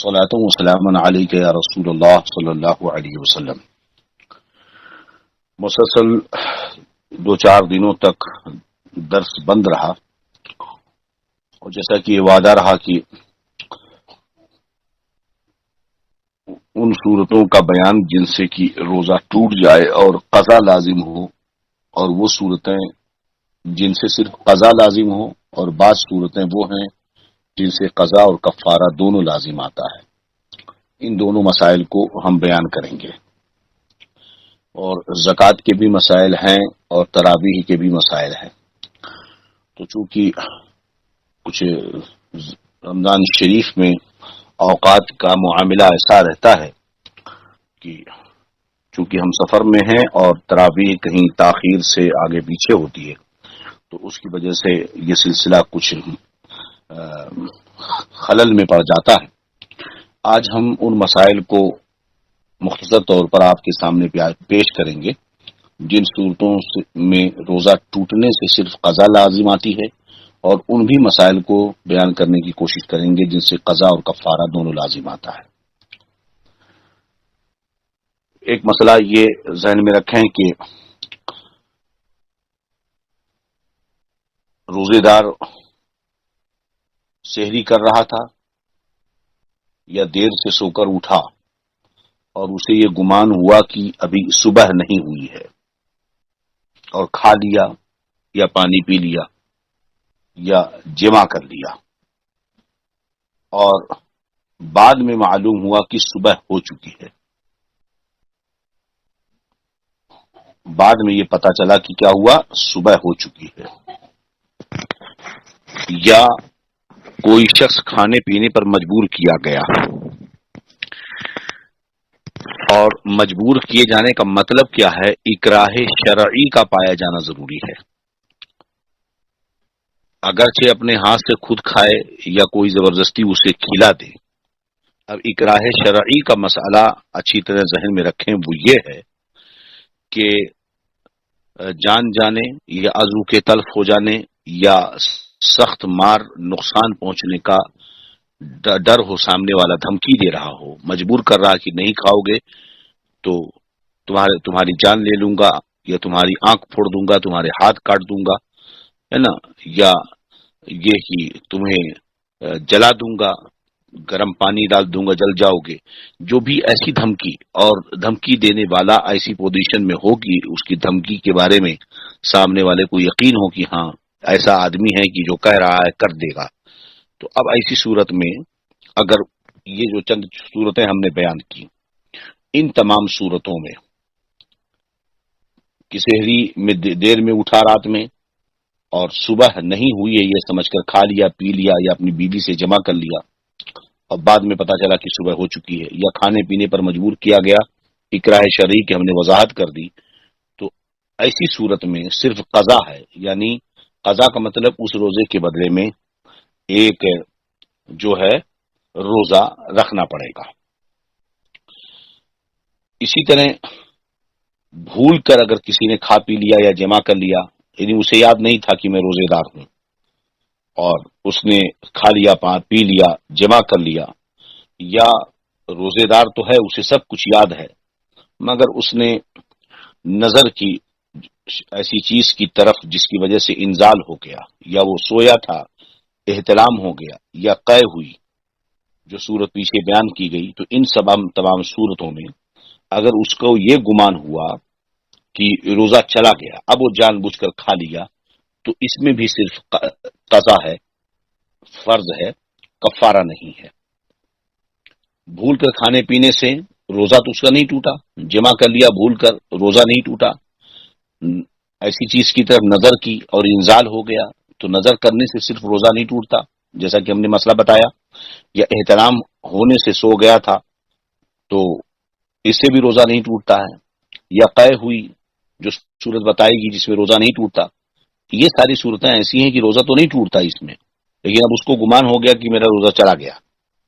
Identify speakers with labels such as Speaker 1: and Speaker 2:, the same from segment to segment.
Speaker 1: صلاۃ و سلام علیک یا رسول اللہ صلی اللہ علیہ وسلم۔ مسلسل 2-4 دنوں تک درس بند رہا، اور جیسا کہ یہ وعدہ رہا کہ ان صورتوں کا بیان جن سے کہ روزہ ٹوٹ جائے اور قضا لازم ہو، اور وہ صورتیں جن سے صرف قضا لازم ہو، اور بعض صورتیں وہ ہیں جن سے قضا اور کفارہ دونوں لازم آتا ہے۔ ان دونوں مسائل کو ہم بیان کریں گے، اور زکوٰۃ کے بھی مسائل ہیں اور تراویح کے بھی مسائل ہیں۔ تو چونکہ کچھ رمضان شریف میں اوقات کا معاملہ ایسا رہتا ہے کہ چونکہ ہم سفر میں ہیں اور تراویح کہیں تاخیر سے آگے پیچھے ہوتی ہے، تو اس کی وجہ سے یہ سلسلہ کچھ خلل میں پڑ جاتا ہے۔ آج ہم ان مسائل کو مختصر طور پر آپ کے سامنے پیش کریں گے جن صورتوں میں روزہ ٹوٹنے سے صرف قضا لازم آتی ہے، اور ان بھی مسائل کو بیان کرنے کی کوشش کریں گے جن سے قضا اور کفارہ دونوں لازم آتا ہے۔ ایک مسئلہ یہ ذہن میں رکھیں کہ روزے دار سحری کر رہا تھا یا دیر سے سو کر اٹھا اور اسے یہ گمان ہوا کہ ابھی صبح نہیں ہوئی ہے، اور کھا لیا یا پانی پی لیا یا جمع کر لیا، اور بعد میں معلوم ہوا کہ صبح ہو چکی ہے۔ بعد میں یہ پتا چلا کہ کیا ہوا، صبح ہو چکی ہے۔ یا کوئی شخص کھانے پینے پر مجبور کیا گیا، اور مجبور کیے جانے کا مطلب کیا ہے؟ اکراہ شرعی کا پایا جانا ضروری ہے۔ اگرچہ اپنے ہاتھ سے خود کھائے یا کوئی زبردستی اسے کھلا دے۔ اب اکراہ شرعی کا مسئلہ اچھی طرح ذہن میں رکھیں، وہ یہ ہے کہ جان جانے یا عضو کے تلف ہو جانے یا سخت مار نقصان پہنچنے کا ڈر ہو، سامنے والا دھمکی دے رہا ہو، مجبور کر رہا کہ نہیں کھاؤ گے تو تمہاری جان لے لوں گا، یا تمہاری آنکھ پھوڑ دوں گا، تمہارے ہاتھ کاٹ دوں گا، ہے نا، یا یہ کہ تمہیں جلا دوں گا، گرم پانی ڈال دوں گا، جل جاؤ گے۔ جو بھی ایسی دھمکی، اور دھمکی دینے والا ایسی پوزیشن میں ہو کہ اس کی دھمکی کے بارے میں سامنے والے کو یقین ہو کہ ہاں ایسا آدمی ہے کہ جو کہہ رہا ہے کر دے گا، تو اب ایسی صورت میں اگر یہ جو چند صورتیں ہم نے بیان کی، ان تمام صورتوں میں کہ سحری میں دیر میں اٹھا رات میں اور صبح نہیں ہوئی ہے یہ سمجھ کر کھا لیا، پی لیا، یا اپنی بیوی سے جمع کر لیا اور بعد میں پتا چلا کہ صبح ہو چکی ہے، یا کھانے پینے پر مجبور کیا گیا، اکراہ شرعی کی ہم نے وضاحت کر دی، تو ایسی صورت میں صرف قضا ہے۔ یعنی قضا کا مطلب اس روزے کے بدلے میں ایک جو ہے روزہ رکھنا پڑے گا۔ اسی طرح بھول کر اگر کسی نے کھا پی لیا یا جمع کر لیا، یعنی اسے یاد نہیں تھا کہ میں روزے دار ہوں، اور اس نے کھا لیا، پی لیا، جمع کر لیا، یا روزے دار تو ہے، اسے سب کچھ یاد ہے، مگر اس نے نظر کی ایسی چیز کی طرف جس کی وجہ سے انزال ہو گیا، یا وہ سویا تھا احتلام ہو گیا، یا قے ہوئی جو صورت پیچھے بیان کی گئی، تو ان تمام صورتوں میں اگر اس کو یہ گمان ہوا کہ روزہ چلا گیا، اب وہ جان بوجھ کر کھا لیا، تو اس میں بھی صرف قضا ہے، فرض ہے، کفارہ نہیں ہے۔ بھول کر کھانے پینے سے روزہ تو اس کا نہیں ٹوٹا، جمع کر لیا بھول کر، روزہ نہیں ٹوٹا۔ ایسی چیز کی طرف نظر کی اور انزال ہو گیا، تو نظر کرنے سے صرف روزہ نہیں ٹوٹتا، جیسا کہ ہم نے مسئلہ بتایا، یا احترام ہونے سے سو گیا تھا تو اس سے بھی روزہ نہیں ٹوٹتا ہے، یا قے ہوئی جو صورت بتائے گی جس میں روزہ نہیں ٹوٹتا۔ یہ ساری صورتیں ایسی ہیں کہ روزہ تو نہیں ٹوٹتا اس میں، لیکن اب اس کو گمان ہو گیا کہ میرا روزہ چلا گیا،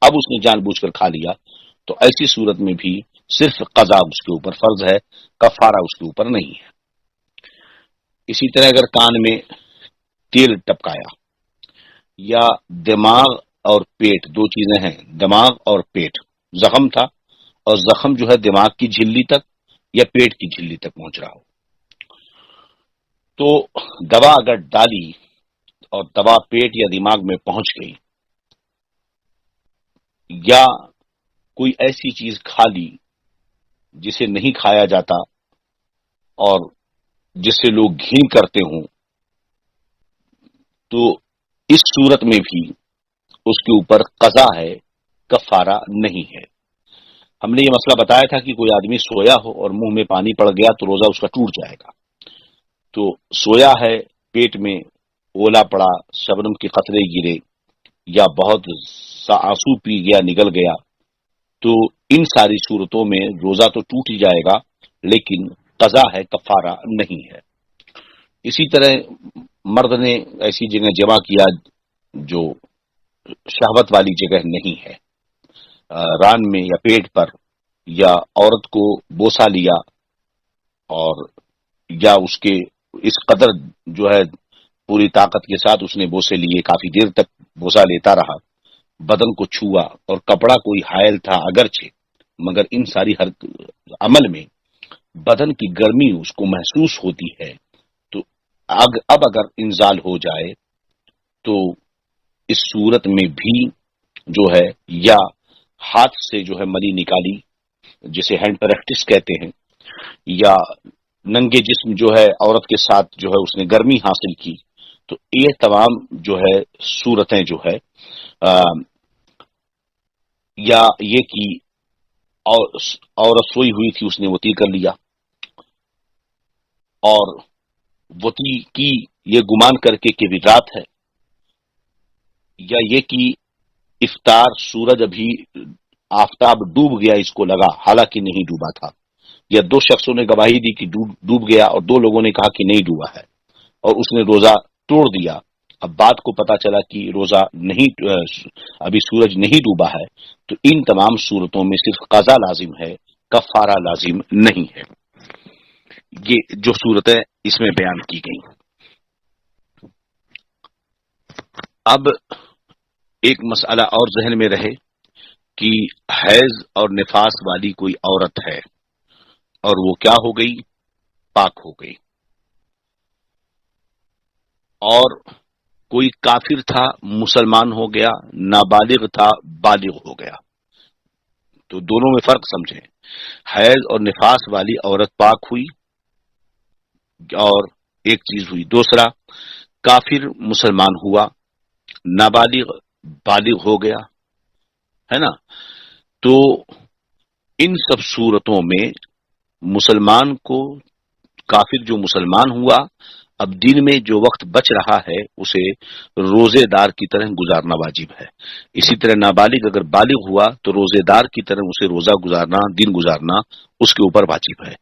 Speaker 1: اب اس نے جان بوجھ کر کھا لیا، تو ایسی صورت میں بھی صرف قضا اس کے اوپر فرض ہے، کفارہ اس کے اوپر نہیں ہے۔ اسی طرح اگر کان میں تیل ٹپکایا یا دماغ اور پیٹ دو چیزیں ہیں، دماغ اور پیٹ. زخم تھا اور زخم جو ہے دماغ کی جھلی تک یا پیٹ کی جھلی تک پہنچ رہا ہو. تو دوا اگر ڈالی اور دوا پیٹ یا دماغ میں پہنچ گئی، یا کوئی ایسی چیز کھا لی جسے نہیں کھایا جاتا اور جس سے لوگ گھین کرتے ہوں، تو اس صورت میں بھی اس کے اوپر قضا ہے، کفارہ نہیں ہے. ہم نے یہ مسئلہ بتایا تھا کہ کوئی آدمی سویا ہو اور منہ میں پانی پڑ گیا تو روزہ اس کا ٹوٹ جائے گا. تو سویا ہے، پیٹ میں اولا پڑا، شبنم کے قطرے گرے یا بہت سا آنسو پی گیا، نگل گیا، تو ان ساری صورتوں میں روزہ تو ٹوٹ ہی جائے گا لیکن قضا ہے، کفارہ نہیں ہے. اسی طرح مرد نے ایسی جگہ جمع کیا جو شہوت والی جگہ نہیں ہے، ران میں یا پیٹ پر، یا عورت کو بوسا لیا اور یا اس کے اس قدر جو ہے پوری طاقت کے ساتھ اس نے بوسے لیے، کافی دیر تک بوسا لیتا رہا، بدن کو چھوا اور کپڑا کوئی حائل تھا اگرچہ، مگر ان ساری ہر عمل میں بدن کی گرمی اس کو محسوس ہوتی ہے. تو اب اگر انزال ہو جائے تو اس صورت میں بھی جو ہے یا ہاتھ سے جو ہے منی نکالی جسے ہینڈ پریکٹس کہتے ہیں، یا ننگے جسم جو ہے عورت کے ساتھ جو ہے اس نے گرمی حاصل کی، تو یہ تمام جو ہے صورتیں جو ہے یا یہ کہ عورت سوئی ہوئی تھی، اس نے وطی کر لیا اور وطی کی یہ گمان کر کے کہ رات ہے، یا یہ کہ افطار سورج ابھی آفتاب ڈوب گیا اس کو لگا حالانکہ نہیں ڈوبا تھا، یا دو شخصوں نے گواہی دی کہ ڈوب گیا اور دو لوگوں نے کہا کہ نہیں ڈوبا ہے اور اس نے روزہ توڑ دیا. اب بات کو پتا چلا کہ روزہ نہیں، ابھی سورج نہیں ڈوبا ہے، تو ان تمام صورتوں میں صرف قضا لازم ہے، کفارہ لازم نہیں ہے. یہ جو صورتیں اس میں بیان کی گئی. اب ایک مسئلہ اور ذہن میں رہے کہ حیض اور نفاس والی کوئی عورت ہے اور وہ کیا ہو گئی؟ پاک ہو گئی، اور کوئی کافر تھا مسلمان ہو گیا، نابالغ تھا بالغ ہو گیا. تو دونوں میں فرق سمجھیں. حیض اور نفاس والی عورت پاک ہوئی اور ایک چیز ہوئی، دوسرا کافر مسلمان ہوا، نابالغ بالغ ہو گیا، ہے نا. تو ان سب صورتوں میں مسلمان کو، کافر جو مسلمان ہوا، اب دن میں جو وقت بچ رہا ہے اسے روزے دار کی طرح گزارنا واجب ہے. اسی طرح نابالغ اگر بالغ ہوا تو روزے دار کی طرح اسے روزہ گزارنا، دن گزارنا اس کے اوپر واجب ہے.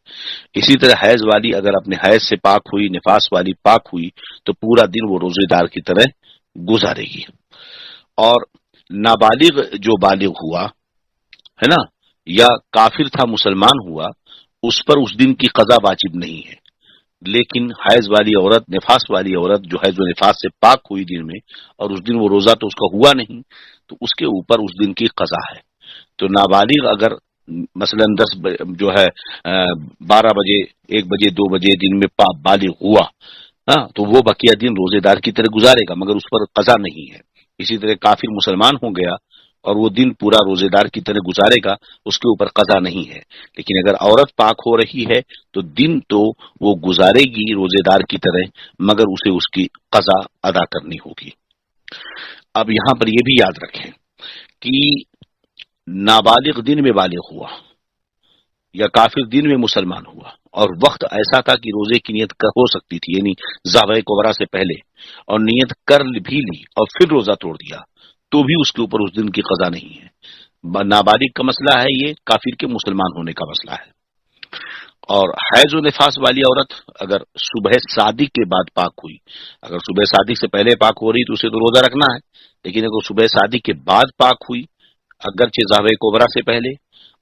Speaker 1: اسی طرح حیض والی اگر اپنے حیض سے پاک ہوئی، نفاس والی پاک ہوئی، تو پورا دن وہ روزے دار کی طرح گزارے گی. اور نابالغ جو بالغ ہوا ہے نا، یا کافر تھا مسلمان ہوا، اس پر اس دن کی قضا واجب نہیں ہے. لیکن حیض والی عورت، نفاس والی عورت جو حیض و نفاس سے پاک ہوئی دن میں، اور اس دن وہ روزہ تو اس کا ہوا نہیں، تو اس کے اوپر اس دن کی قضا ہے. تو نابالغ اگر مثلا 10 جو ہے 12 بجے، 1 بجے، 2 بجے دن میں بالغ ہوا، ہاں، تو وہ بقیہ دن روزے دار کی طرح گزارے گا مگر اس پر قضا نہیں ہے. اسی طرح کافر مسلمان ہو گیا اور وہ دن پورا روزے دار کی طرح گزارے گا، اس کے اوپر قضا نہیں ہے. لیکن اگر عورت پاک ہو رہی ہے تو دن تو وہ گزارے گی روزے دار کی طرح، مگر اسے اس کی قضا ادا کرنی ہوگی. اب یہاں پر یہ بھی یاد رکھیں کہ نابالغ دن میں بالغ ہوا یا کافر دن میں مسلمان ہوا اور وقت ایسا تھا کہ روزے کی نیت ہو سکتی تھی، یعنی ذبح کبریٰ سے پہلے، اور نیت کر بھی لی اور پھر روزہ توڑ دیا، تو بھی اس کے اوپر اس دن کی قضا نہیں ہے. نابالغ کا مسئلہ ہے، یہ کافر کے مسلمان ہونے کا مسئلہ ہے. اور حیض و نفاس والی عورت اگر صبح صادق کے بعد پاک ہوئی، اگر صبح صادق سے پہلے پاک ہو رہی تو اسے تو روزہ رکھنا ہے، لیکن اگر صبح صادق کے بعد پاک ہوئی اگرچہ ذبح کبریٰ سے پہلے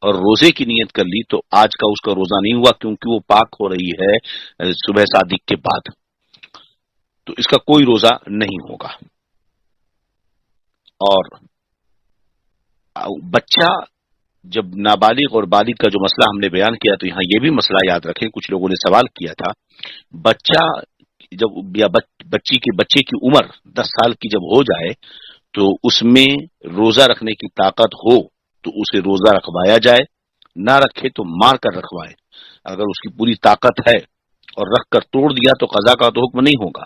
Speaker 1: اور روزے کی نیت کر لی، تو آج کا اس کا روزہ نہیں ہوا کیونکہ وہ پاک ہو رہی ہے صبح صادق کے بعد، تو اس کا کوئی روزہ نہیں ہوگا. اور بچہ جب نابالغ اور بالغ کا جو مسئلہ ہم نے بیان کیا تو یہاں یہ بھی مسئلہ یاد رکھیں، کچھ لوگوں نے سوال کیا تھا، بچہ جب یا بچے کی عمر 10 سال کی جب ہو جائے تو اس میں روزہ رکھنے کی طاقت ہو تو اسے روزہ رکھوایا جائے، نہ رکھے تو مار کر رکھوائے۔ اگر اس کی پوری طاقت ہے اور رکھ کر توڑ دیا تو قضا کا تو حکم نہیں ہوگا،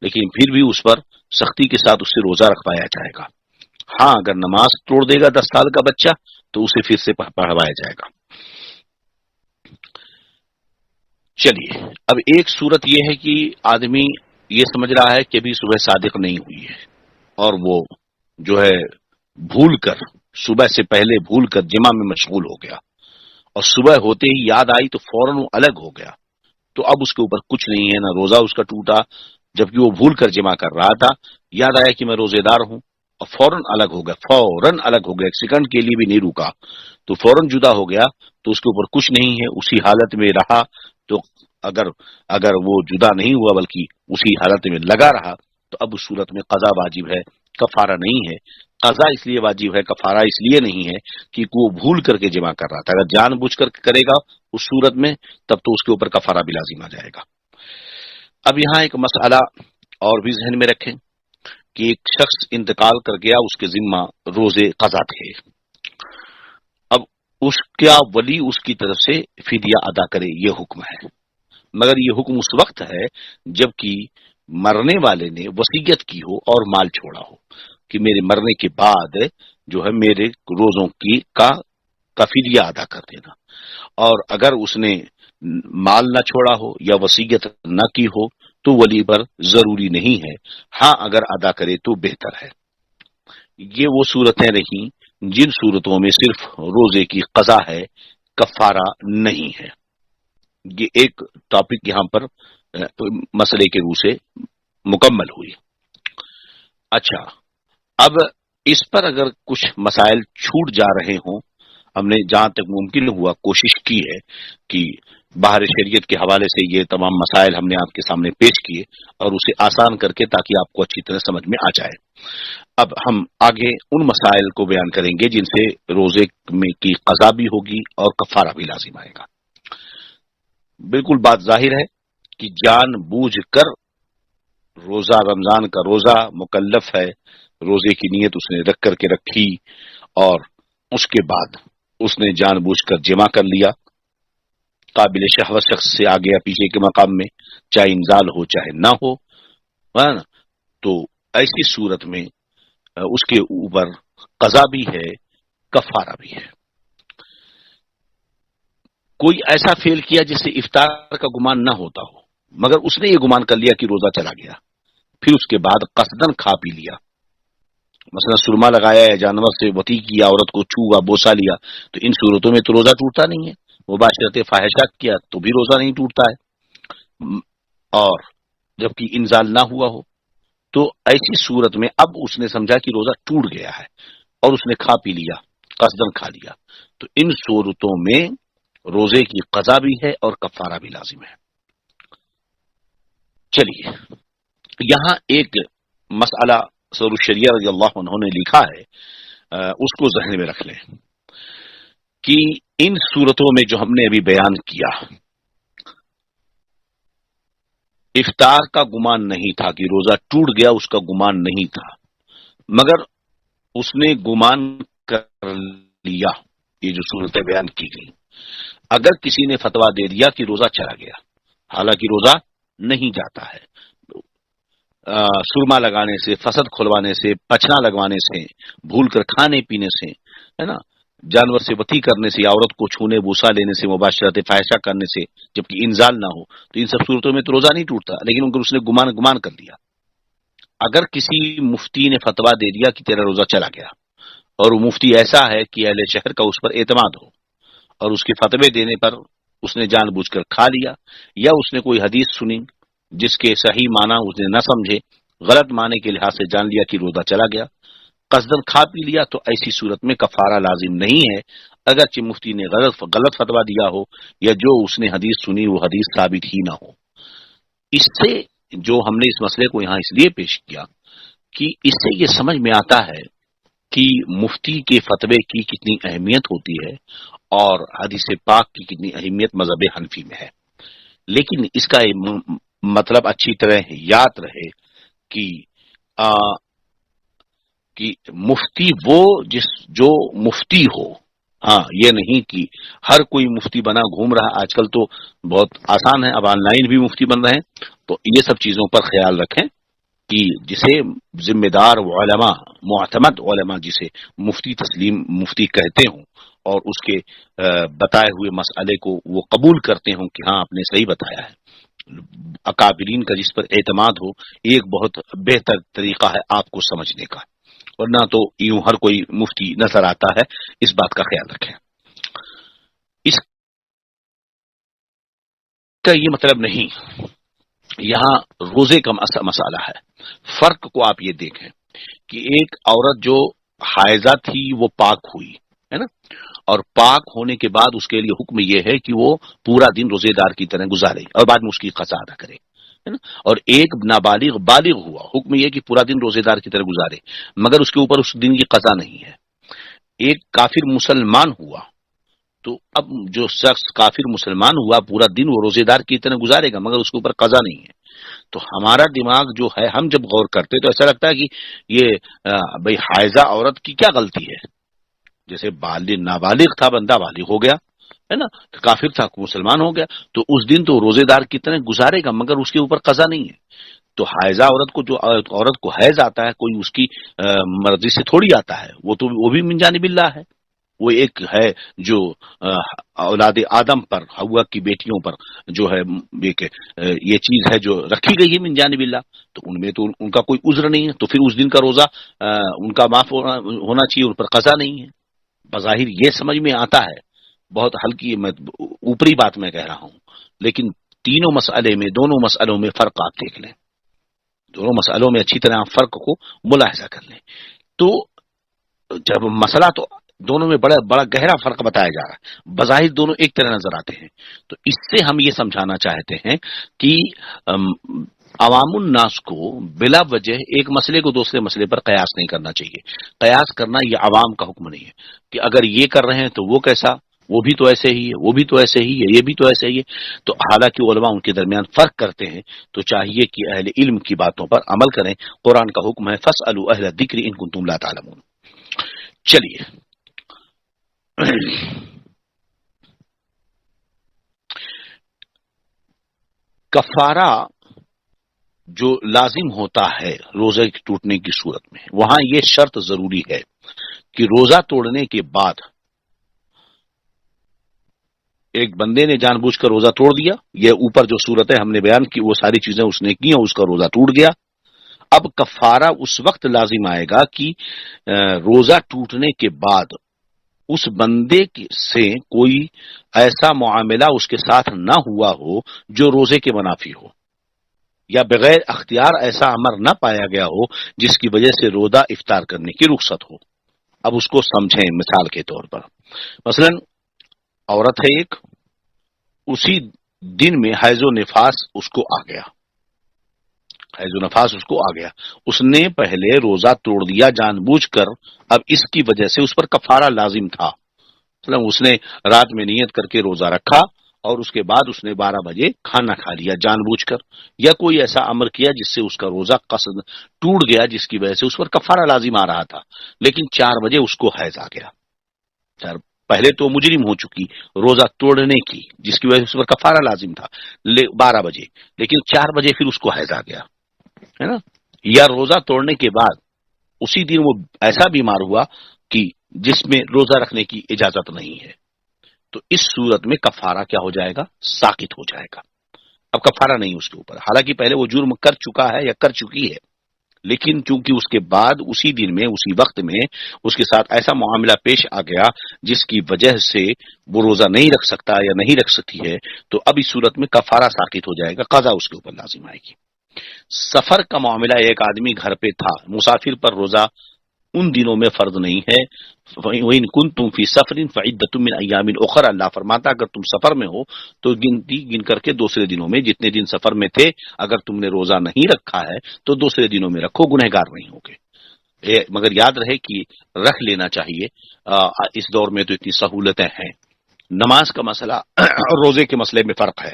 Speaker 1: لیکن پھر بھی اس پر سختی کے ساتھ اس سے روزہ رکھوایا جائے گا۔ ہاں اگر نماز توڑ دے گا 10 سال کا بچہ تو اسے پھر سے پڑھوایا جائے گا۔ چلیے، اب ایک صورت یہ ہے کہ آدمی یہ سمجھ رہا ہے کہ ابھی صبح صادق نہیں ہوئی ہے اور وہ جو ہے بھول کر صبح سے پہلے بھول کر جمع میں مشغول ہو گیا اور صبح ہوتے ہی یاد آئی تو فوراً وہ الگ ہو گیا، تو اب اس کے اوپر کچھ نہیں ہے، نہ روزہ اس کا ٹوٹا، جبکہ وہ بھول کر جمع کر رہا تھا، یاد آیا کہ میں روزے دار ہوں اور فوراً الگ ہو گیا، فوراً الگ ہو گیا، ایک سیکنڈ کے لیے بھی نہیں رکا، تو فوراً جدا ہو گیا، تو اس کے اوپر کچھ نہیں ہے، اسی حالت میں رہا۔ تو اگر وہ جدا نہیں ہوا بلکہ اسی حالت میں لگا رہا تو اب اس صورت میں قضا واجب ہے، کفارہ نہیں ہے۔ قضا اس لیے واجب ہے، کفارہ اس لیے نہیں ہے کہ وہ بھول کر کے جمع کر رہا تھا، اگر جان بوجھ کر کرے گا اس صورت میں تب تو اس کے اوپر کفارہ بھی لازم آ جائے گا۔ اب یہاں ایک مسئلہ اور بھی ذہن میں رکھیں کہ ایک شخص انتقال کر گیا، اس کے ذمہ روزے قضا تھے، اب اس کا ولی اس کی طرف سے فدیہ ادا کرے، یہ حکم ہے، مگر یہ حکم اس وقت ہے جبکہ مرنے والے نے وصیت کی ہو اور مال چھوڑا ہو کہ میرے مرنے کے بعد جو ہے میرے روزوں کا فدیہ ادا کر دینا، اور اگر اس نے مال نہ چھوڑا ہو یا وصیت نہ کی ہو تو ولی پر ضروری نہیں ہے، ہاں اگر ادا کرے تو بہتر ہے۔ یہ وہ صورتیں رہیں جن صورتوں میں صرف روزے کی قضا ہے، کفارہ نہیں ہے۔ یہ ایک ٹاپک یہاں پر مسئلے کے روح سے مکمل ہوئی۔ اچھا، اب اس پر اگر کچھ مسائل چھوٹ جا رہے ہوں، ہم نے جہاں تک ممکن ہوا کوشش کی ہے کہ باہر شریعت کے حوالے سے یہ تمام مسائل ہم نے آپ کے سامنے پیش کیے اور اسے آسان کر کے تاکہ آپ کو اچھی طرح سمجھ میں آ جائے۔ اب ہم آگے ان مسائل کو بیان کریں گے جن سے روزے میں کی قضا بھی ہوگی اور کفارہ بھی لازم آئے گا۔ بالکل بات ظاہر ہے کہ جان بوجھ کر روزہ، رمضان کا روزہ مکلف ہے، روزے کی نیت اس نے رکھ کر کے رکھی اور اس کے بعد اس نے جان بوجھ کر جمع کر لیا، قابل شہوت شخص سے آگے یا پیچھے کے مقام میں، چاہے انزال ہو چاہے نہ ہو، ہے نا؟ تو ایسی صورت میں اس کے اوپر قضا بھی ہے، کفارہ بھی ہے۔ کوئی ایسا فعل کیا جس سے افطار کا گمان نہ ہوتا ہو، مگر اس نے یہ گمان کر لیا کہ روزہ چلا گیا، پھر اس کے بعد قصدن کھا پی لیا، مثلا سرما لگایا یا جانور سے وطی کیا، عورت کو چھوا بوسا لیا، تو ان صورتوں میں تو روزہ ٹوٹتا نہیں ہے۔ مباشرت فاحشہ کیا تو بھی روزہ نہیں ٹوٹتا ہے، اور جبکہ انزال نہ ہوا ہو، تو ایسی صورت میں اب اس نے سمجھا کہ روزہ ٹوٹ گیا ہے اور اس نے کھا پی لیا، قصدن کھا لیا، تو ان صورتوں میں روزے کی قضا بھی ہے اور کفارہ بھی لازم ہے۔ چلیے، یہاں ایک مسئلہ سور الشریعہ رضی اللہ عنہ نے لکھا ہے، اس کو ذہن میں رکھ لیں کہ ان صورتوں میں جو ہم نے ابھی بیان کیا، افطار کا گمان نہیں تھا کہ روزہ ٹوٹ گیا، اس کا گمان نہیں تھا، مگر اس نے گمان کر لیا، یہ جو صورتیں بیان کی گئی۔ اگر کسی نے فتویٰ دے دیا کہ روزہ چلا گیا، حالانکہ روزہ نہیں جاتا ہے، سرما لگانے سے، فسد کھلوانے سے، پچنا لگوانے سے، بھول کر کھانے پینے سے، ہے نا، جانور سے وطی کرنے سے، عورت کو چھونے بوسا لینے سے، مباشرت فاحشہ کرنے سے، جبکہ انزال نہ ہو، تو ان سب صورتوں میں تو روزہ نہیں ٹوٹتا، لیکن اگر اس نے گمان کر لیا، اگر کسی مفتی نے فتویٰ دے دیا کہ تیرا روزہ چلا گیا، اور وہ مفتی ایسا ہے کہ اہل شہر کا اس پر اعتماد ہو، اور اس کے فتوے دینے پر اس نے جان بوجھ کر کھا لیا، یا اس نے کوئی حدیث سنی جس کے صحیح معنی اس نے نہ سمجھے، غلط معنی کے لحاظ سے جان لیا کہ روزہ چلا گیا، قصدن کھا پی لیا، تو ایسی صورت میں کفارہ لازم نہیں ہے، اگرچہ مفتی نے غلط فتویٰ دیا ہو یا جو اس نے حدیث سنی وہ حدیث ثابت ہی نہ ہو۔ اس سے جو ہم نے اس مسئلے کو یہاں اس لیے پیش کیا کہ اس سے یہ سمجھ میں آتا ہے کہ مفتی کے فتوے کی کتنی اہمیت ہوتی ہے اور حدیث پاک کی کتنی اہمیت مذہب حنفی میں ہے، لیکن اس کا مطلب اچھی طرح یاد رہے کہ آ، کہ مفتی وہ جو مفتی ہو، ہاں یہ نہیں کہ ہر کوئی مفتی بنا گھوم رہا، آج کل تو بہت آسان ہے، اب آن لائن بھی مفتی بن رہے ہیں، تو یہ سب چیزوں پر خیال رکھیں کہ جسے ذمہ دار علماء، معتمد علماء جسے مفتی تسلیم مفتی کہتے ہوں اور اس کے بتائے ہوئے مسئلے کو وہ قبول کرتے ہوں کہ ہاں آپ نے صحیح بتایا ہے، اکابرین کا جس پر اعتماد ہو، ایک بہت بہتر طریقہ ہے آپ کو سمجھنے کا، ورنہ تو یوں ہر کوئی مفتی نظر آتا ہے، اس بات کا خیال رکھیں۔ اس کا یہ مطلب نہیں، یہاں روزے کا مسئلہ ہے، فرق کو آپ یہ دیکھیں کہ ایک عورت جو حائضہ تھی وہ پاک ہوئی ہے نا، اور پاک ہونے کے بعد اس کے لیے حکم یہ ہے کہ وہ پورا دن روزے دار کی طرح گزارے اور بعد میں اس کی قضا ادا کرے، ہے نا، اور ایک نابالغ بالغ ہوا، حکم یہ کہ پورا دن روزے دار کی طرح گزارے مگر اس کے اوپر اس دن کی قضا نہیں ہے۔ ایک کافر مسلمان ہوا، تو اب جو شخص کافر مسلمان ہوا پورا دن وہ روزے دار کی طرح گزارے گا مگر اس کے اوپر قضا نہیں ہے۔ تو ہمارا دماغ جو ہے، ہم جب غور کرتے تو ایسا لگتا ہے کہ یہ بھئی حائضہ عورت کی کیا غلطی ہے، جیسے نابالغ تھا بندہ بالغ ہو گیا ہے نا، کافر تھا مسلمان ہو گیا، تو اس دن تو روزے دار کی طرح گزارے گا مگر اس کے اوپر قضا نہیں ہے۔ تو حائضہ عورت کو، جو عورت کو حیض آتا ہے، کوئی اس کی مرضی سے تھوڑی آتا ہے، وہ بھی من جانب اللہ ہے، وہ ایک ہے جو اولاد آدم پر، حوا کی بیٹیوں پر جو ہے ایک یہ چیز ہے جو رکھی گئی ہے من جانب اللہ، تو ان میں تو ان کا کوئی عذر نہیں ہے، تو پھر اس دن کا روزہ ان کا معاف ہونا چاہیے، ان پر قضا نہیں ہے۔ بظاہر یہ سمجھ میں آتا ہے، بہت ہلکی اوپری بات میں کہہ رہا ہوں، لیکن تینوں مسئلے میں، دونوں مسئلوں میں فرق آپ دیکھ لیں، دونوں مسئلوں میں اچھی طرح آپ فرق کو ملاحظہ کر لیں، تو جب مسئلہ تو دونوں میں بڑا بڑا گہرا فرق بتایا جا رہا ہے، بظاہر دونوں ایک طرح نظر آتے ہیں، تو اس سے ہم یہ سمجھانا چاہتے ہیں کہ عوام الناس کو بلا وجہ ایک مسئلے کو دوسرے مسئلے پر قیاس نہیں کرنا چاہیے۔ قیاس کرنا یہ عوام کا حکم نہیں ہے کہ اگر یہ کر رہے ہیں تو وہ کیسا، وہ بھی تو ایسے ہی ہے، وہ بھی تو ایسے ہی ہے، یہ بھی تو ایسے ہی ہے، تو حالانکہ علماء ان کے درمیان فرق کرتے ہیں، تو چاہیے کہ اہل علم کی باتوں پر عمل کریں۔ قرآن کا حکم ہے فَاسْأَلُوا أَهْلَ الذِّكْرِ إِن كُنتُمْ لَا تَعْلَمُونَ۔ چلیے کفارہ جو لازم ہوتا ہے روزے ٹوٹنے کی صورت میں، وہاں یہ شرط ضروری ہے کہ روزہ توڑنے کے بعد ایک بندے نے جان بوجھ کر روزہ توڑ دیا، یہ اوپر جو صورتیں ہم نے بیان کی وہ ساری چیزیں اس نے کی اور اس کا روزہ ٹوٹ گیا، اب کفارہ اس وقت لازم آئے گا کہ روزہ ٹوٹنے کے بعد اس بندے سے کوئی ایسا معاملہ اس کے ساتھ نہ ہوا ہو جو روزے کے منافی ہو، یا بغیر اختیار ایسا امر نہ پایا گیا ہو جس کی وجہ سے روزہ افطار کرنے کی رخصت ہو۔ اب اس کو سمجھیں مثال کے طور پر، مثلا عورت ہے ایک، اسی دن میں حیض و نفاس اس کو آ گیا، حیض و نفاس اس کو آ گیا، اس نے پہلے روزہ توڑ دیا جان بوجھ کر، اب اس کی وجہ سے اس پر کفارہ لازم تھا، مطلب اس نے رات میں نیت کر کے روزہ رکھا اور اس کے بعد اس نے 12 بجے کھانا کھا لیا جان بوجھ کر، یا کوئی ایسا امر کیا جس سے اس کا روزہ قصد ٹوٹ گیا جس کی وجہ سے اس پر کفارہ لازم آ رہا تھا، لیکن 4 بجے اس کو حیض آ گیا، پہلے تو مجرم ہو چکی روزہ توڑنے کی جس کی وجہ سے اس پر کفارہ لازم تھا 12 بجے، لیکن 4 بجے پھر اس کو حیض آ گیا ہے نا، یا روزہ توڑنے کے بعد اسی دن وہ ایسا بیمار ہوا کہ جس میں روزہ رکھنے کی اجازت نہیں ہے، تو اس صورت میں کفارہ کیا ہو جائے گا، ساقط ہو جائے گا، اب کفارہ نہیں اس کے اوپر، حالانکہ پہلے وہ جرم کر چکا ہے یا کر چکی ہے، لیکن چونکہ اس کے بعد اسی دن میں اسی وقت میں اس کے ساتھ ایسا معاملہ پیش آ گیا جس کی وجہ سے وہ روزہ نہیں رکھ سکتا یا نہیں رکھ سکتی ہے، تو اب اس صورت میں کفارہ ساقط ہو جائے گا، قضا اس کے اوپر لازم آئے گی۔ سفر کا معاملہ، ایک آدمی گھر پہ تھا، مسافر پر روزہ ان دنوں میں فرض نہیں ہے، وَإِن كُنتُمْ فِي سَفَرٍ فَعِدَّةٌ مِّنْ أَيَّامٍ أُخَرَ، اللہ فرماتا اگر تم سفر میں ہو تو گنتی گن کر کے دوسرے دنوں میں، جتنے دن سفر میں تھے اگر تم نے روزہ نہیں رکھا ہے تو دوسرے دنوں میں رکھو، گنہگار نہیں ہوگے۔ مگر یاد رہے کہ رکھ لینا چاہیے. اس دور میں تو اتنی سہولتیں ہیں. نماز کا مسئلہ اور روزے کے مسئلے میں فرق ہے.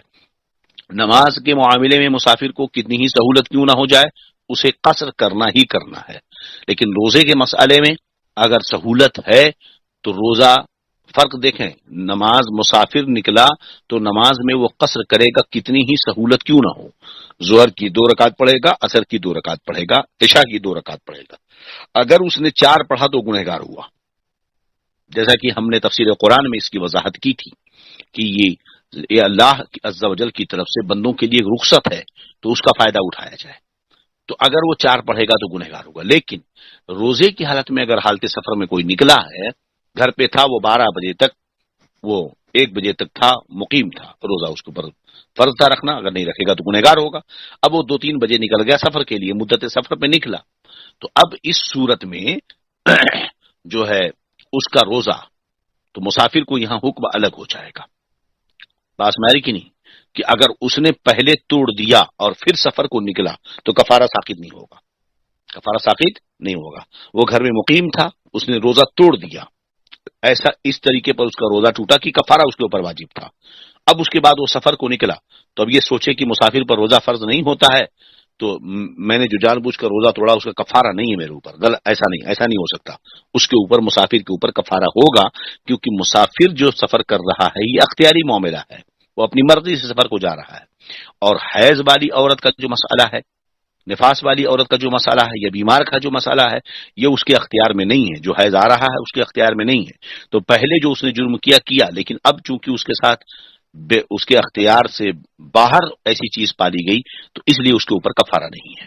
Speaker 1: نماز کے معاملے میں مسافر کو کتنی ہی سہولت کیوں نہ ہو جائے اسے قصر کرنا ہی کرنا ہے، لیکن روزے کے مسئلے میں اگر سہولت ہے تو روزہ، فرق دیکھیں، نماز مسافر نکلا تو نماز میں وہ قصر کرے گا کتنی ہی سہولت کیوں نہ ہو. ظہر کی 2 رکعت پڑھے گا، عصر کی 2 رکعت پڑھے گا، عشاء کی 2 رکعت پڑھے گا. اگر اس نے 4 پڑھا تو گنہگار ہوا، جیسا کہ ہم نے تفسیر قرآن میں اس کی وضاحت کی تھی کہ یہ اللہ عز و جل کی طرف سے بندوں کے لیے ایک رخصت ہے تو اس کا فائدہ اٹھایا جائے. تو اگر وہ 4 پڑھے گا تو گنہگار ہوگا. لیکن روزے کی حالت میں اگر حالت سفر میں کوئی نکلا ہے، گھر پہ تھا، وہ 12 بجے تک، وہ 1 بجے تک تھا، مقیم تھا، روزہ اس کے اوپر فرض تھا رکھنا، اگر نہیں رکھے گا تو گنہگار ہوگا. اب وہ 2-3 بجے نکل گیا سفر کے لیے، مدت سفر پہ نکلا، تو اب اس صورت میں جو ہے اس کا روزہ، تو مسافر کو یہاں حکم الگ ہو جائے گا. بات میری کی نہیں کہ اگر اس نے پہلے توڑ دیا اور پھر سفر کو نکلا تو کفارہ ساقط نہیں ہوگا، کفارہ ساقط نہیں ہوگا. وہ گھر میں مقیم تھا، اس نے روزہ توڑ دیا، ایسا اس طریقے پر اس کا روزہ ٹوٹا کہ کفارہ اس کے اوپر واجب تھا. اب اس کے بعد وہ سفر کو نکلا تو اب یہ سوچے کہ مسافر پر روزہ فرض نہیں ہوتا ہے تو میں نے جو جان بوجھ کر روزہ توڑا اس کا کفارہ نہیں ہے میرے اوپر. غلط، ایسا نہیں ہو سکتا. اس کے اوپر، مسافر کے اوپر کفارہ ہوگا، کیونکہ مسافر جو سفر کر رہا ہے یہ اختیاری معاملہ ہے، وہ اپنی مرضی سے سفر کو جا رہا ہے. اور حیض والی عورت کا جو مسئلہ ہے، نفاس والی عورت کا جو مسئلہ ہے، یا بیمار کا جو مسئلہ ہے، یہ اس کے اختیار میں نہیں ہے. جو حیض آ رہا ہے اس کے اختیار میں نہیں ہے. تو پہلے جو اس نے جرم کیا، لیکن اب چونکہ اس کے ساتھ اس کے اختیار سے باہر ایسی چیز پالی گئی تو اس لیے اس کے اوپر کفارہ نہیں ہے.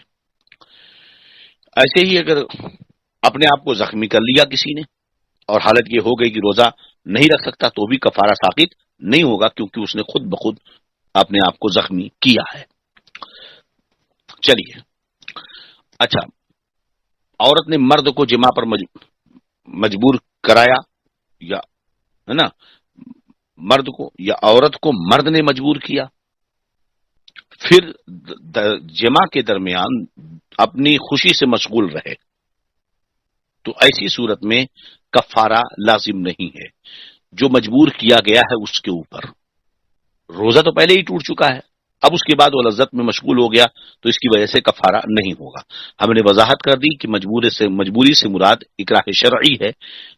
Speaker 1: ایسے ہی اگر اپنے آپ کو زخمی کر لیا کسی نے اور حالت یہ ہو گئی کہ روزہ نہیں رکھ سکتا تو بھی کفارہ ساقط نہیں ہوگا، کیونکہ اس نے خود بخود اپنے آپ کو زخمی کیا ہے. چلیے، اچھا، عورت نے مرد کو جماع پر مجبور کرایا، یا ہے نا، مرد کو یا عورت کو مرد نے مجبور کیا، پھر جماع کے درمیان اپنی خوشی سے مشغول رہے، تو ایسی صورت میں کفارہ لازم نہیں ہے. جو مجبور کیا گیا ہے اس کے اوپر روزہ تو پہلے ہی ٹوٹ چکا ہے، اب اس کے بعد وہ لذت میں مشغول ہو گیا تو اس کی وجہ سے کفارہ نہیں ہوگا. ہم نے وضاحت کر دی کہ مجبوری سے مراد اکراہ شرعی ہے،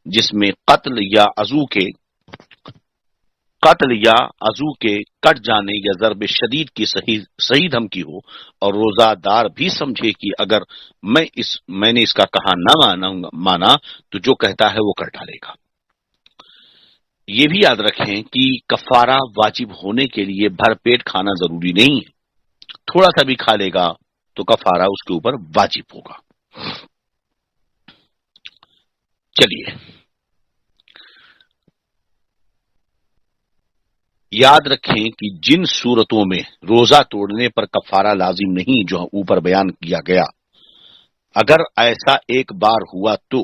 Speaker 1: جس میں قتل یا عضو کے کٹ جانے یا ضرب شدید کی صحیح دھمکی ہو، اور روزہ دار بھی سمجھے کہ اگر میں نے اس کا کہا نہ مانا تو جو کہتا ہے وہ کر ڈالے گا. یہ بھی یاد رکھیں کہ کفارہ واجب ہونے کے لیے بھر پیٹ کھانا ضروری نہیں ہے، تھوڑا سا بھی کھا لے گا تو کفارہ اس کے اوپر واجب ہوگا. چلیے، یاد رکھیں کہ جن صورتوں میں روزہ توڑنے پر کفارہ لازم نہیں جو اوپر بیان کیا گیا، اگر ایسا ایک بار ہوا تو،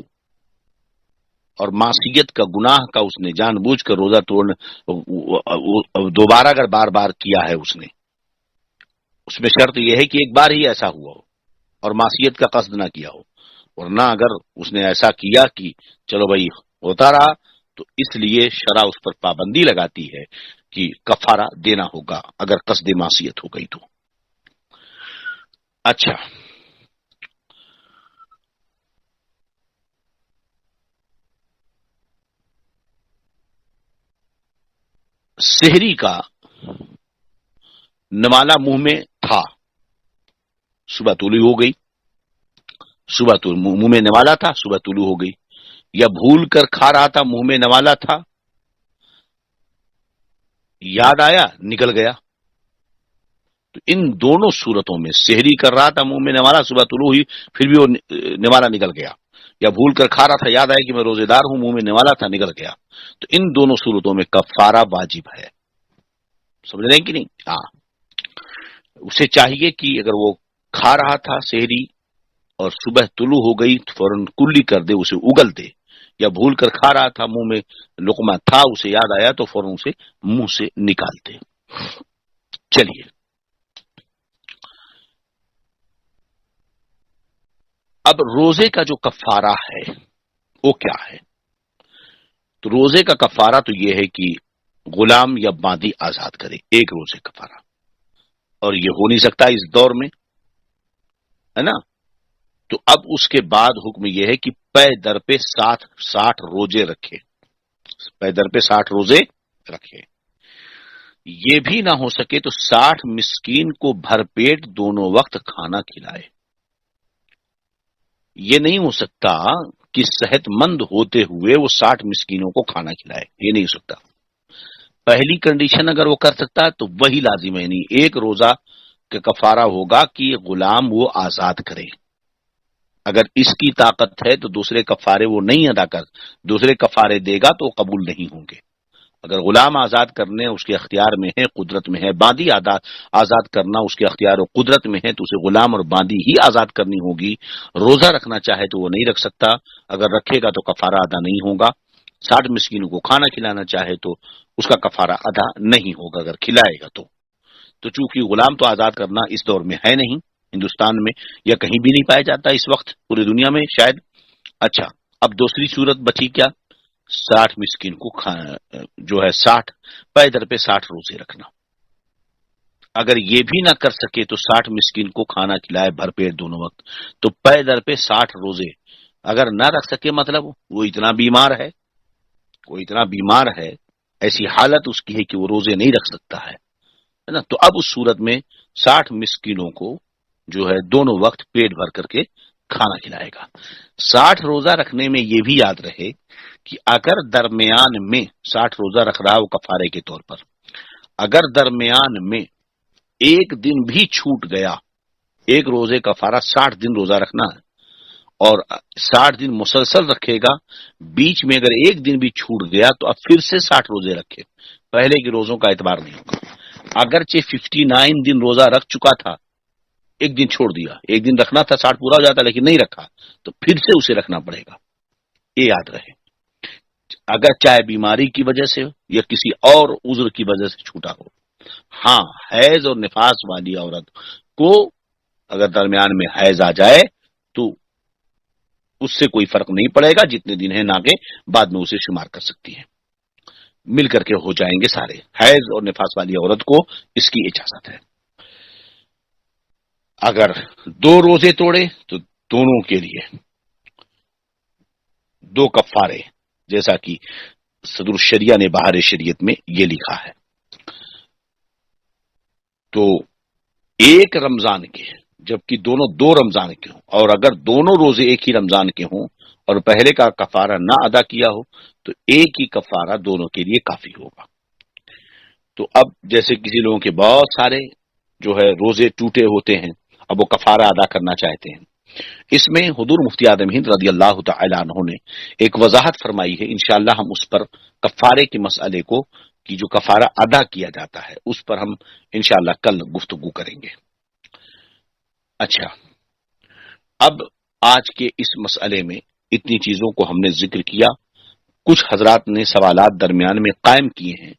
Speaker 1: اور معصیت کا گناہ کا اس نے جان بوجھ کر روزہ توڑنے دوبارہ اگر بار بار کیا ہے اس میں شرط یہ ہے کہ ایک بار ہی ایسا ہوا ہو اور معصیت کا قصد نہ کیا ہو، ورنہ اگر اس نے ایسا کیا کہ چلو بھائی ہوتا رہا تو اس لیے شرع اس پر پابندی لگاتی ہے کہ کفارہ دینا ہوگا اگر قصد معصیت ہو گئی تو. اچھا، سحری کا نوالا منہ میں تھا، صبح طلوع ہو گئی، منہ میں نوالا تھا، صبح طلوع ہو گئی، یا بھول کر کھا رہا تھا، منہ میں نوالا تھا، یاد آیا نکل گیا. تو ان دونوں صورتوں میں سحری کر رہا تھا، منہ میں نوالا، صبح طلوع ہوئی، پھر بھی وہ نوالا نکل گیا، یا بھول کر کھا رہا تھا، یاد آیا کہ میں روزے دار ہوں، منہ میں نوالا تھا، نکل گیا، تو ان دونوں صورتوں میں کفارہ واجب ہے. سمجھ رہے ہیں کہ نہیں؟ ہاں، اسے چاہیے کہ اگر وہ کھا رہا تھا سحری اور صبح طلوع ہو گئی تو فوراً کلی کر دے، اسے اگل دے، یا بھول کر کھا رہا تھا، منہ میں لقمہ تھا، اسے یاد آیا تو فوراً اسے منہ سے نکال دے. چلیے، اب روزے کا جو کفارہ ہے وہ کیا ہے؟ تو روزے کا کفارہ تو یہ ہے کہ غلام یا باندی آزاد کرے، ایک روزے کفارہ، اور یہ ہو نہیں سکتا اس دور میں، ہے نا؟ تو اب اس کے بعد حکم یہ ہے کہ پے در پہ 60 روزے رکھے، پے در پہ 60 روزے رکھے۔ یہ بھی نہ ہو سکے تو 60 مسکین کو بھر پیٹ دونوں وقت کھانا کھلائے۔ یہ نہیں ہو سکتا کہ صحت مند ہوتے ہوئے وہ 60 مسکینوں کو کھانا کھلائے، یہ نہیں ہو سکتا۔ پہلی کنڈیشن اگر وہ کر سکتا ہے تو وہی لازم ہے، نہیں ایک روزہ کا کفارہ ہوگا کہ غلام وہ آزاد کرے۔ اگر اس کی طاقت ہے تو دوسرے کفارے وہ نہیں ادا کر، دوسرے کفارے دے گا تو وہ قبول نہیں ہوں گے۔ اگر غلام آزاد کرنے اس کے اختیار میں ہے، قدرت میں ہے، باندی آزاد کرنا اس کے اختیار و قدرت میں ہے، تو اسے غلام اور باندی ہی آزاد کرنی ہوگی۔ روزہ رکھنا چاہے تو وہ نہیں رکھ سکتا، اگر رکھے گا تو کفارہ ادا نہیں ہوگا۔ 60 مسکینوں کو کھانا کھلانا چاہے تو اس کا کفارہ ادا نہیں ہوگا اگر کھلائے گا تو چونکہ غلام تو آزاد کرنا اس دور میں ہے نہیں ہندوستان میں، یا کہیں بھی نہیں پایا جاتا اس وقت پوری دنیا میں شاید۔ اچھا، اب دوسری صورت بچی کیا؟ 60 مسکین کو جو ہے 60 پے در پہ 60 روزے رکھنا۔ اگر یہ بھی نہ کر سکے تو 60 مسکین کو کھانا کھلائے بھر پیٹ دونوں وقت، تو پے در پہ 60 روزے اگر نہ رکھ سکے، مطلب وہ اتنا بیمار ہے، ایسی حالت اس کی ہے کہ وہ روزے نہیں رکھ سکتا ہے نا، تو اب اس صورت میں 60 مسکینوں کو جو ہے دونوں وقت پیٹ بھر کر کے کھانا کھلائے گا۔ 60 روزہ رکھنے میں یہ بھی یاد رہے کہ اگر درمیان میں 60 روزہ رکھ رہا وہ کفارے کے طور پر، اگر درمیان میں ایک دن بھی چھوٹ گیا، ایک روزے کفارہ 60 دن روزہ رکھنا ہے اور 60 دن مسلسل رکھے گا، بیچ میں اگر ایک دن بھی چھوٹ گیا تو اب پھر سے 60 روزے رکھے، پہلے کے روزوں کا اعتبار نہیں ہوگا۔ اگرچہ 59 دن روزہ رکھ چکا تھا، ایک دن چھوڑ دیا، ایک دن رکھنا تھا 60 پورا ہو جاتا لیکن نہیں رکھا، تو پھر سے اسے رکھنا پڑے گا، یہ یاد رہے۔ اگر چاہے بیماری کی وجہ سے یا کسی اور عذر کی وجہ سے چھوٹا ہو۔ ہاں، حیض اور نفاس والی عورت کو اگر درمیان میں حیض آ جائے تو اس سے کوئی فرق نہیں پڑے گا، جتنے دن ہیں ناگے بعد میں اسے شمار کر سکتی ہے، مل کر کے ہو جائیں گے سارے۔ حیض اور نفاس والی عورت کو اس کی اجازت ہے۔ اگر 2 روزے توڑے تو دونوں کے لیے 2 کفارے، جیسا کہ صدر الشریعہ نے بہار شریعت میں یہ لکھا ہے۔ تو ایک رمضان کے، جبکہ دونوں 2 رمضان کے ہوں، اور اگر دونوں روزے ایک ہی رمضان کے ہوں اور پہلے کا کفارہ نہ ادا کیا ہو تو ایک ہی کفارہ دونوں کے لیے کافی ہوگا۔ تو اب جیسے کسی لوگوں کے بہت سارے جو ہے روزے ٹوٹے ہوتے ہیں، اب وہ کفارہ ادا کرنا چاہتے ہیں، اس میں حضور مفتی اعظم ہند رضی اللہ تعالی عنہ نے ایک وضاحت فرمائی ہے، انشاءاللہ ہم اس پر کفارے کے مسئلے کو کہ جو کفارہ ادا کیا جاتا ہے اس پر ہم انشاءاللہ کل گفتگو کریں گے۔ اچھا، اب آج کے اس مسئلے میں اتنی چیزوں کو ہم نے ذکر کیا، کچھ حضرات نے سوالات درمیان میں قائم کیے ہیں،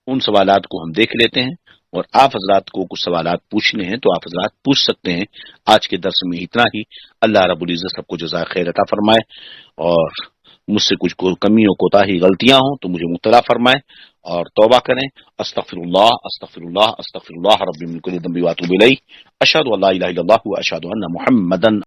Speaker 1: ان سوالات کو ہم دیکھ لیتے ہیں، اور آپ حضرات کو کچھ سوالات پوچھنے ہیں تو آپ حضرات پوچھ سکتے ہیں۔ آج کے درس میں اتنا ہی۔ اللہ رب العزت سب کو جزائے خیر عطا فرمائے، اور مجھ سے کچھ کمی و کوتاہی غلطیاں ہوں تو مجھے مطلع فرمائے اور توبہ کریں۔ استغفر اللہ رب من کل ذنب واتوب الیہ، اشہد ان لا الہ الا اللہ واشہد ان محمدا